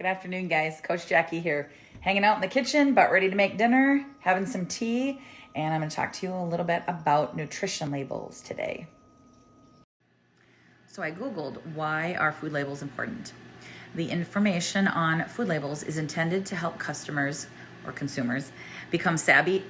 Good afternoon, guys. Coach Jacki here, hanging out in the kitchen, but ready to make dinner, having some tea, and I'm going to talk to you a little bit about nutrition labels today. So I Googled, why are food labels important? The information on food labels is intended to help customers or consumers become savvy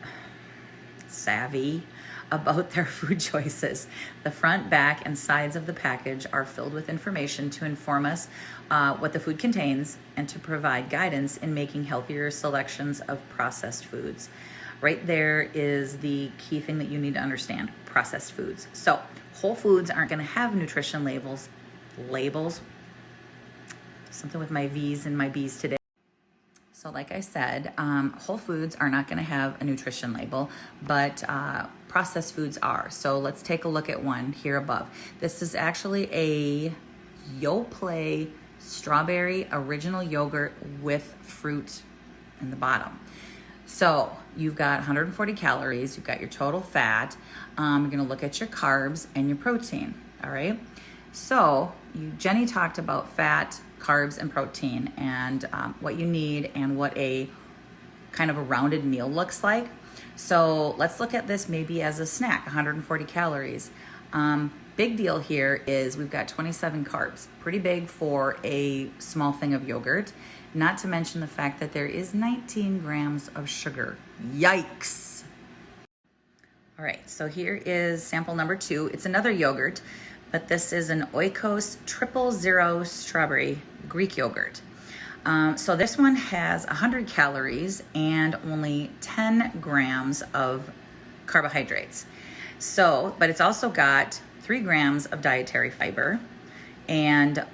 about their food choices. The front, back, and sides of the package are filled with information to inform us what the food contains and to provide guidance in making healthier selections of processed foods. Right there is the key thing that you need to understand: processed foods. So whole foods aren't going to have nutrition labels. Something with my V's and my B's today. So like I said, whole foods are not going to have a nutrition label, but processed foods are. So let's take a look at one here above. This is actually a Yoplait strawberry original yogurt with fruit in the bottom. So you've got 140 calories, you've got your total fat, you're going to look at your carbs and your protein, all right? So Jenny talked about fat, carbs, and protein, and what you need and what a kind of a rounded meal looks like. So let's look at this maybe as a snack, 140 calories. Big deal here is we've got 27 carbs, pretty big for a small thing of yogurt, not to mention the fact that there is 19 grams of sugar. Yikes. All right, so here is sample number 2. It's another yogurt, but this is an Oikos 000 strawberry Greek yogurt. So this one has 100 calories and only 10 grams of carbohydrates. So, but it's also got 3 grams of dietary fiber and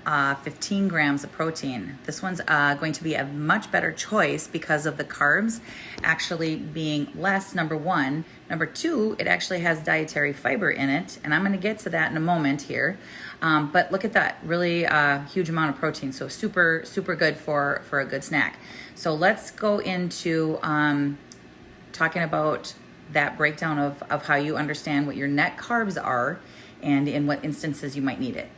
15 grams of protein. This one's going to be a much better choice because of the carbs actually being less, number one. Number two, it actually has dietary fiber in it, and I'm going to get to that in a moment here. But look at that, really huge amount of protein, so super, super good for a good snack. So let's go into talking about that breakdown of how you understand what your net carbs are and in what instances you might need it.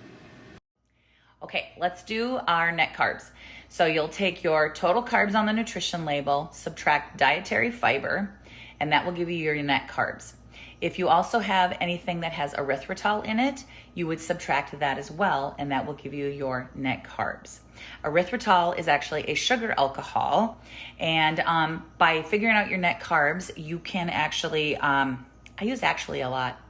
Okay, let's do our net carbs. So you'll take your total carbs on the nutrition label, subtract dietary fiber, and that will give you your net carbs. If you also have anything that has erythritol in it, you would subtract that as well, and that will give you your net carbs. Erythritol is actually a sugar alcohol, and by figuring out your net carbs, you can actually, I use actually a lot.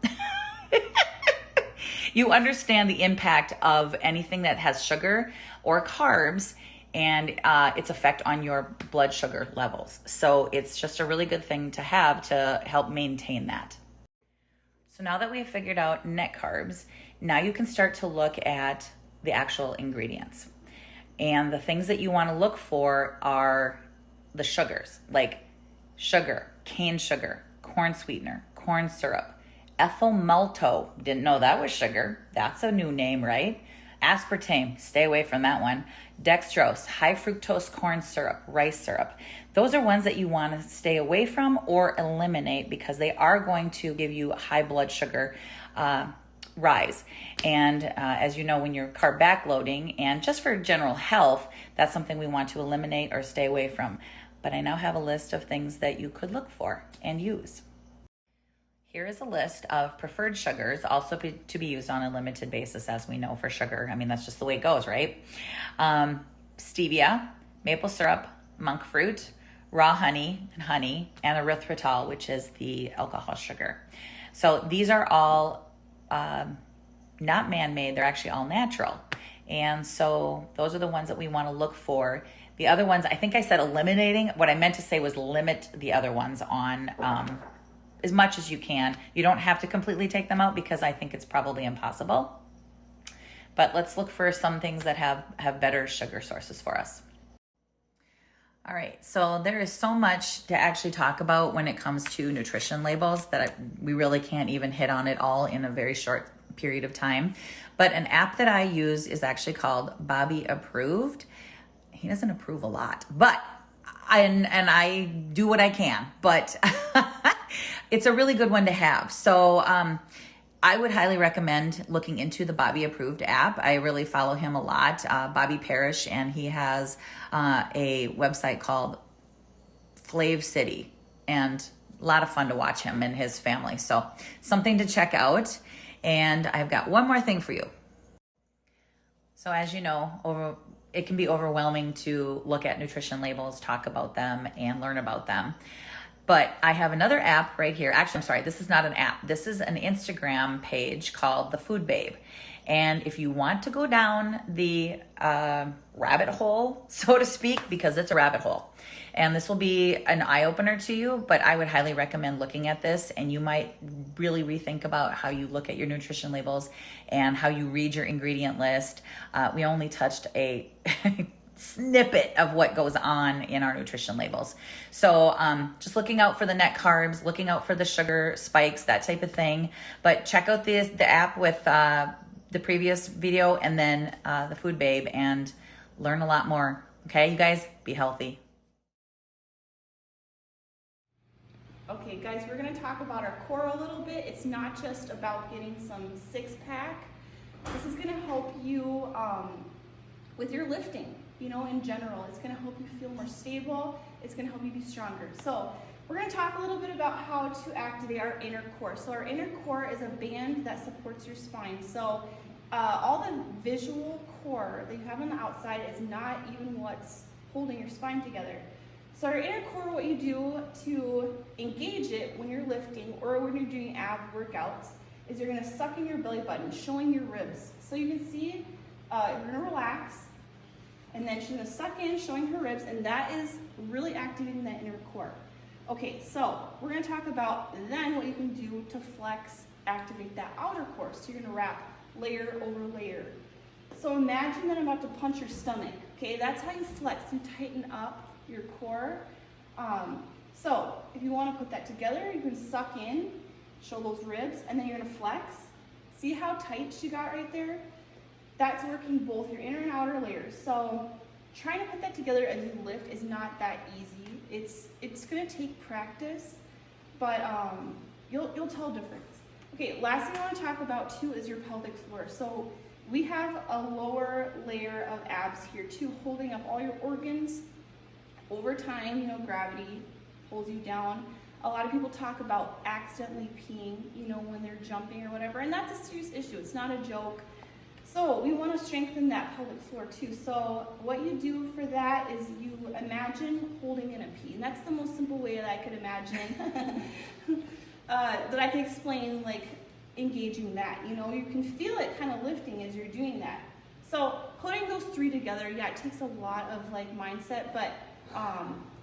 You understand the impact of anything that has sugar or carbs and its effect on your blood sugar levels. So it's just a really good thing to have to help maintain that. So now that we've figured out net carbs, now you can start to look at the actual ingredients. And the things that you want to look for are the sugars, like sugar, cane sugar, corn sweetener, corn syrup, ethyl malto. Didn't know that was sugar. That's a new name, right? Aspartame, stay away from that one. Dextrose, high fructose corn syrup, rice syrup. Those are ones that you want to stay away from or eliminate because they are going to give you high blood sugar rise. And as you know, when you're carb backloading and just for general health, that's something we want to eliminate or stay away from. But I now have a list of things that you could look for and use. Here is a list of preferred sugars, also to be used on a limited basis, as we know for sugar. I mean, that's just the way it goes, right? Stevia, maple syrup, monk fruit, raw honey, and erythritol, which is the alcohol sugar. So these are all not man-made. They're actually all natural. And so those are the ones that we want to look for. The other ones, I think I said eliminating. What I meant to say was limit the other ones on as much as you can. You don't have to completely take them out because I think it's probably impossible. But let's look for some things that have better sugar sources for us. All right, so there is so much to actually talk about when it comes to nutrition labels that we really can't even hit on it all in a very short period of time. But an app that I use is actually called Bobby Approved. He doesn't approve a lot, but I do what I can, but it's a really good one to have. So I would highly recommend looking into the Bobby Approved app. I really follow him a lot, Bobby Parrish, and he has a website called Flav City, and a lot of fun to watch him and his family. So something to check out. And I've got one more thing for you. So as you know, it can be overwhelming to look at nutrition labels, talk about them, and learn about them. But I have another app right here. Actually, I'm sorry, this is not an app. This is an Instagram page called The Food Babe. And if you want to go down the rabbit hole, so to speak, because it's a rabbit hole, and this will be an eye-opener to you, but I would highly recommend looking at this, and you might really rethink about how you look at your nutrition labels and how you read your ingredient list. We only touched a snippet of what goes on in our nutrition labels. So just looking out for the net carbs, looking out for the sugar spikes, that type of thing. But check out the app with the previous video and then the Food Babe and learn a lot more. Okay, you guys, be healthy. Okay guys, we're gonna talk about our core a little bit. It's not just about getting some six-pack. This is gonna help you with your lifting, you know, in general. It's gonna help you feel more stable. It's gonna help you be stronger. So we're gonna talk a little bit about how to activate our inner core. So our inner core is a band that supports your spine. So all the visual core that you have on the outside is not even what's holding your spine together. So our inner core, what you do to engage it when you're lifting or when you're doing ab workouts is you're gonna suck in your belly button, showing your ribs. So you can see, you're gonna relax, and then she's gonna suck in, showing her ribs, and that is really activating that inner core. Okay, so we're gonna talk about then what you can do to flex, activate that outer core. So you're gonna wrap layer over layer. So imagine that I'm about to punch your stomach, okay? That's how you flex, you tighten up your core. So if you wanna put that together, you can suck in, show those ribs, and then you're gonna flex. See how tight she got right there? That's working both your inner and outer layers. So trying to put that together as you lift is not that easy. It's gonna take practice, but you'll tell a difference. Okay, last thing I wanna talk about too is your pelvic floor. So we have a lower layer of abs here too, holding up all your organs. Over time, you know, gravity pulls you down. A lot of people talk about accidentally peeing, you know, when they're jumping or whatever, and that's a serious issue. It's not a joke. So we want to strengthen that pelvic floor too. So what you do for that is you imagine holding in a pee, and that's the most simple way that I could imagine that I can explain, like engaging that. You know, you can feel it kind of lifting as you're doing that. So putting those three together, yeah, it takes a lot of like mindset, but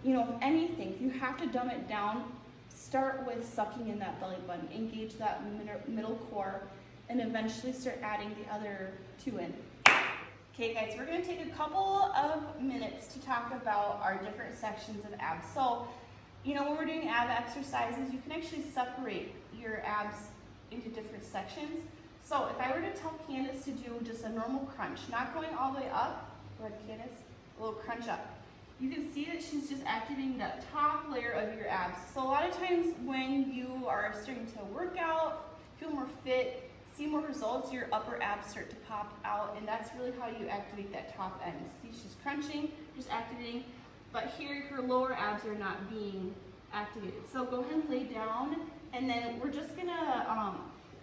you know, if anything, if you have to dumb it down, start with sucking in that belly button, engage that middle core, and eventually start adding the other two in. Okay guys, we're gonna take a couple of minutes to talk about our different sections of abs. So, you know, when we're doing ab exercises, you can actually separate your abs into different sections. So if I were to tell Candace to do just a normal crunch, not going all the way up, go ahead Candace, a little crunch up. You can see that she's just activating that top layer of your abs. So a lot of times when you are starting to work out, feel more fit, see more results, your upper abs start to pop out, and that's really how you activate that top end. See, she's crunching, just activating, but here her lower abs are not being activated. So go ahead and lay down, and then we're just gonna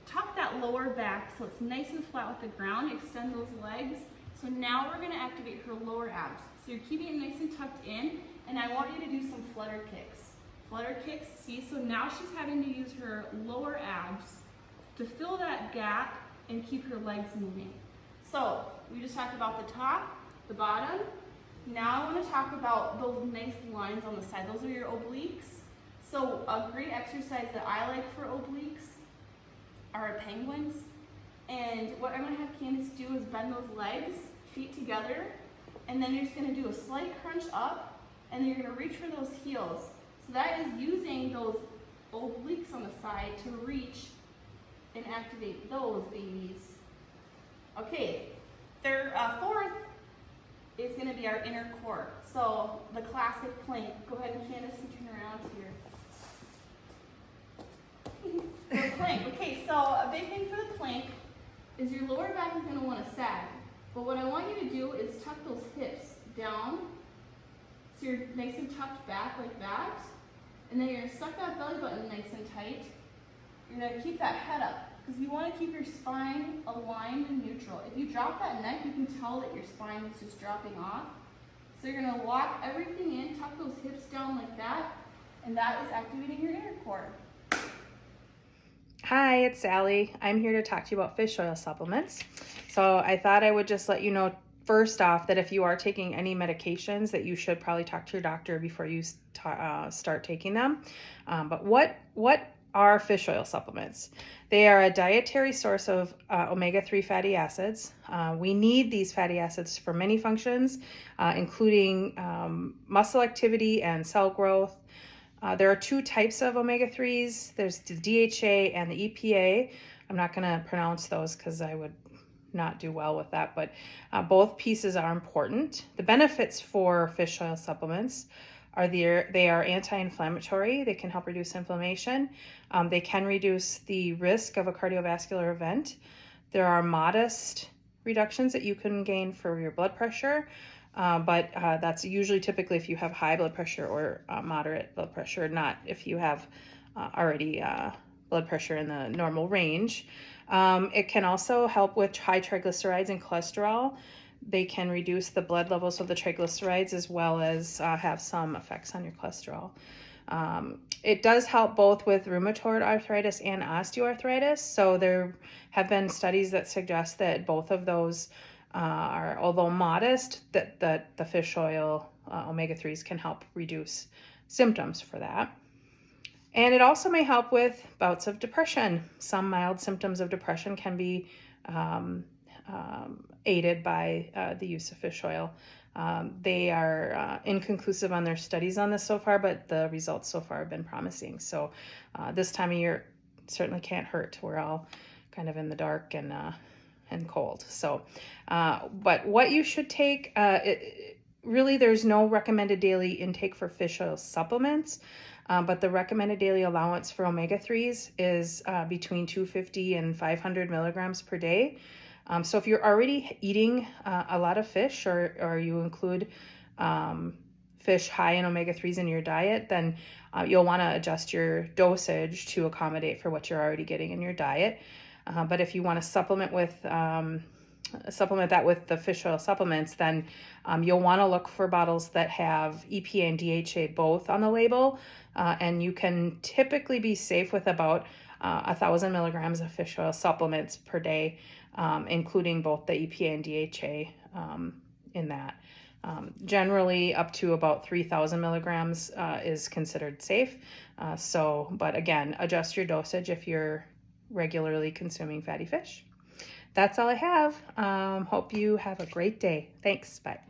tuck that lower back so it's nice and flat with the ground, extend those legs. So now we're gonna activate her lower abs. So you're keeping it nice and tucked in, and I want you to do some flutter kicks. Flutter kicks, see, so now she's having to use her lower abs to fill that gap and keep her legs moving. So we just talked about the top, the bottom. Now I want to talk about those nice lines on the side. Those are your obliques. So a great exercise that I like for obliques are penguins. And what I'm going to have Candace do is bend those legs, feet together, and then you're just going to do a slight crunch up, and then you're going to reach for those heels. So that is using those obliques on the side to reach and activate those babies. Okay, fourth is going to be our inner core. So the classic plank. Go ahead and Candace and turn around here. The plank. Okay, so a big thing for the plank is your lower back is going to want to sag. But what I want you to do is tuck those hips down so you're nice and tucked back like that. And then you're going to suck that belly button nice and tight. You're going to keep that head up because you want to keep your spine aligned and neutral. If you drop that neck, you can tell that your spine is just dropping off. So you're going to lock everything in, tuck those hips down like that, and that is activating your inner core. Hi, it's Sally. I'm here to talk to you about fish oil supplements. So I thought I would just let you know first off that if you are taking any medications that you should probably talk to your doctor before you start taking them. But what are fish oil supplements? They are a dietary source of omega-3 fatty acids. We need these fatty acids for many functions, including muscle activity and cell growth. There are two types of omega-3s. There's the DHA and the EPA. I'm not going to pronounce those because I would not do well with that, but both pieces are important. The benefits for fish oil supplements are they are anti-inflammatory. They can help reduce inflammation. They can reduce the risk of a cardiovascular event. There are modest reductions that you can gain for your blood pressure, but that's usually typically if you have high blood pressure or moderate blood pressure, not if you have already blood pressure in the normal range. It can also help with high triglycerides and cholesterol. They can reduce the blood levels of the triglycerides as well as have some effects on your cholesterol. It does help both with rheumatoid arthritis and osteoarthritis. So there have been studies that suggest that both of those are, although modest, that the fish oil omega-3s can help reduce symptoms for that. And it also may help with bouts of depression. Some mild symptoms of depression can be aided by the use of fish oil. They are inconclusive on their studies on this so far, but the results so far have been promising. So this time of year certainly can't hurt. We're all kind of in the dark and cold. So, but what you should take, really there's no recommended daily intake for fish oil supplements. But the recommended daily allowance for omega-3s is between 250 and 500 milligrams per day. So if you're already eating a lot of fish or you include fish high in omega-3s in your diet, then you'll want to adjust your dosage to accommodate for what you're already getting in your diet. But if you want to supplement that with the fish oil supplements, then you'll want to look for bottles that have EPA and DHA both on the label, and you can typically be safe with about 1,000 milligrams of fish oil supplements per day, including both the EPA and DHA in that. Generally up to about 3,000 milligrams is considered safe. But again, adjust your dosage if you're regularly consuming fatty fish. That's all I have. Hope you have a great day. Thanks. Bye.